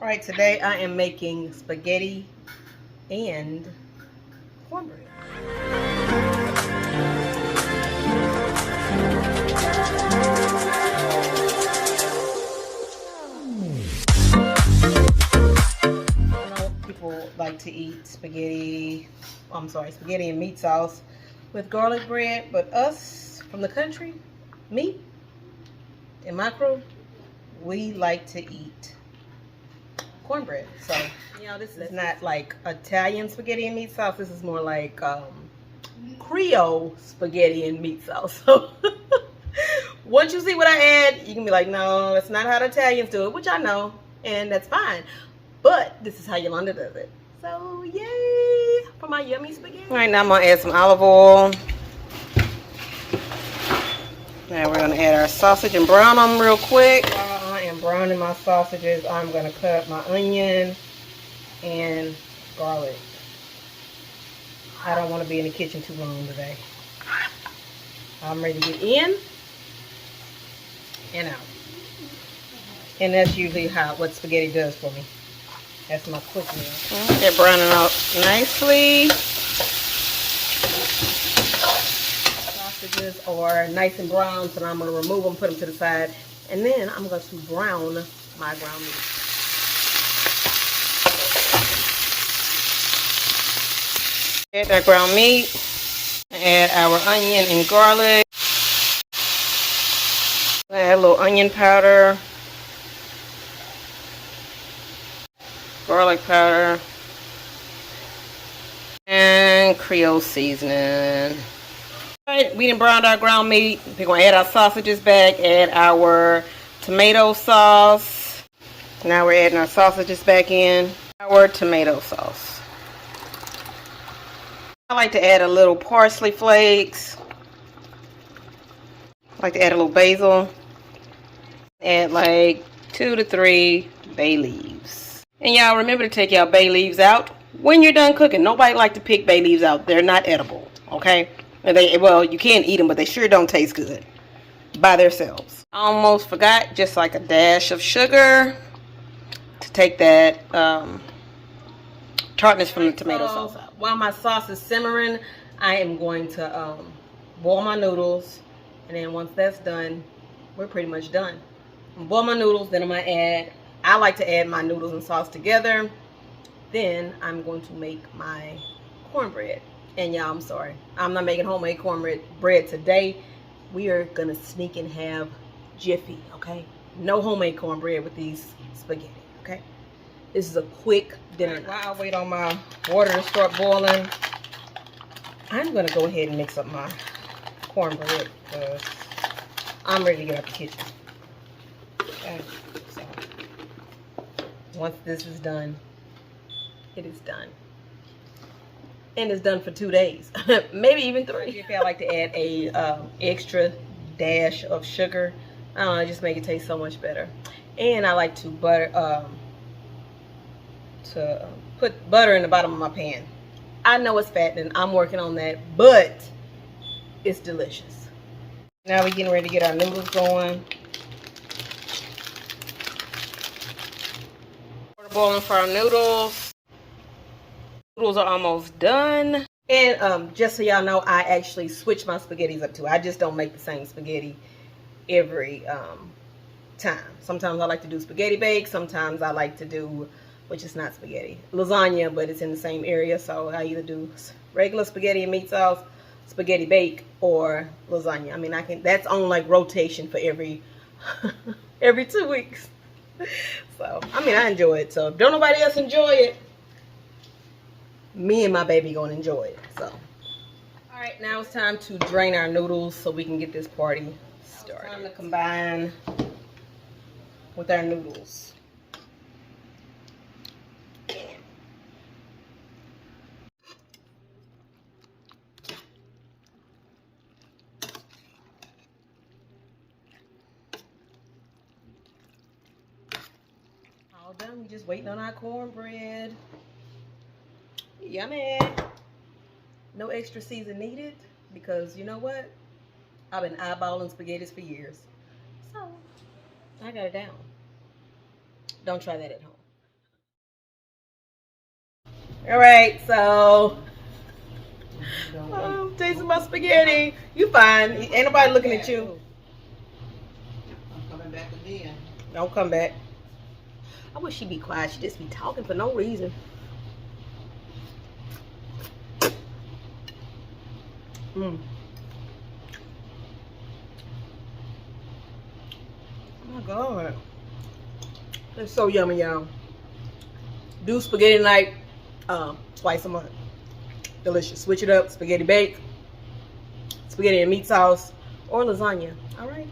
All right, today I am making spaghetti and cornbread. I know people like to eat spaghetti, spaghetti and meat sauce with garlic bread, but us from the country, me and my crew, we like to eat cornbread. So, this is not like Italian spaghetti and meat sauce. This is more like Creole spaghetti and meat sauce. So, once you see what I add, you can be like, no, that's not how the Italians do it, which I know, and that's fine. But this is how Yolanda does it. So, yay for my yummy spaghetti. All right, now I'm going to add some olive oil. Now we're going to add our sausage and brown them real quick. While I am browning my sausages, I'm going to cut up my onion and garlic. I don't want to be in the kitchen too long today. I'm ready to get in and out. And that's usually what spaghetti does for me. That's my quick meal. They're browning out nicely. Sausages are nice and brown, so now I'm going to remove them, put them to the side, and then I'm going to brown my ground meat. Add that ground meat. Add our onion and garlic. Add a little onion powder. Garlic powder. And Creole seasoning. Alright, we done browned our ground meat. We're going to add our sausages back. Add our tomato sauce. Now we're adding our sausages back in. Our tomato sauce. I like to add a little parsley flakes. I like to add a little basil. Add like 2 to 3 bay leaves. And y'all remember to take y'all bay leaves out when you're done cooking. Nobody like to pick bay leaves out. They're not edible, okay? And well, you can eat them, but they sure don't taste good by themselves. I almost forgot, just like a dash of sugar to take that tartness from the tomato sauce out. While my sauce is simmering, I am going to boil my noodles, and then once that's done, we're pretty much done. Boil my noodles, then I'm going to add, I like to add my noodles and sauce together. Then I'm going to make my cornbread. And y'all, I'm sorry, I'm not making homemade cornbread today. We are going to sneak and have Jiffy, okay? No homemade cornbread with these spaghetti, okay? This is a quick dinner. While I wait on my water to start boiling, I'm going to go ahead and mix up my cornbread because I'm ready to get out the kitchen. Okay, so once this is done, it is done. And it's done for 2 days, maybe even 3. If I like to add a extra dash of sugar, I don't know, just make it taste so much better. And I like to put butter in the bottom of my pan. I know it's fattening. I'm working on that, but it's delicious. Now we're getting ready to get our noodles going. Water boiling for our noodles. Noodles are almost done. And just so y'all know, I actually switch my spaghettis up too. I just don't make the same spaghetti every time. Sometimes I like to do spaghetti bake. Sometimes I like to do, which is not spaghetti, lasagna, but it's in the same area. So I either do regular spaghetti and meat sauce, spaghetti bake, or lasagna. I mean, that's on like rotation for every 2 weeks. So I mean, I enjoy it. So if don't nobody else enjoy it, me and my baby gonna enjoy it. So all right, now it's time to drain our noodles so we can get this party started. Time to combine with our noodles. All done. We just waiting on our cornbread. Yummy. No extra season needed because you know what? I've been eyeballing spaghettis for years. So I got it down. Don't try that at home. All right, so I'm tasting my spaghetti. You fine. Ain't nobody looking at you. I'm coming back again. Don't come back. I wish she'd be quiet. She just be talking for no reason. Mm. Oh my God. It's so yummy, y'all. Do spaghetti night twice a month. Delicious. Switch it up. Spaghetti bake, spaghetti and meat sauce, or lasagna. All right.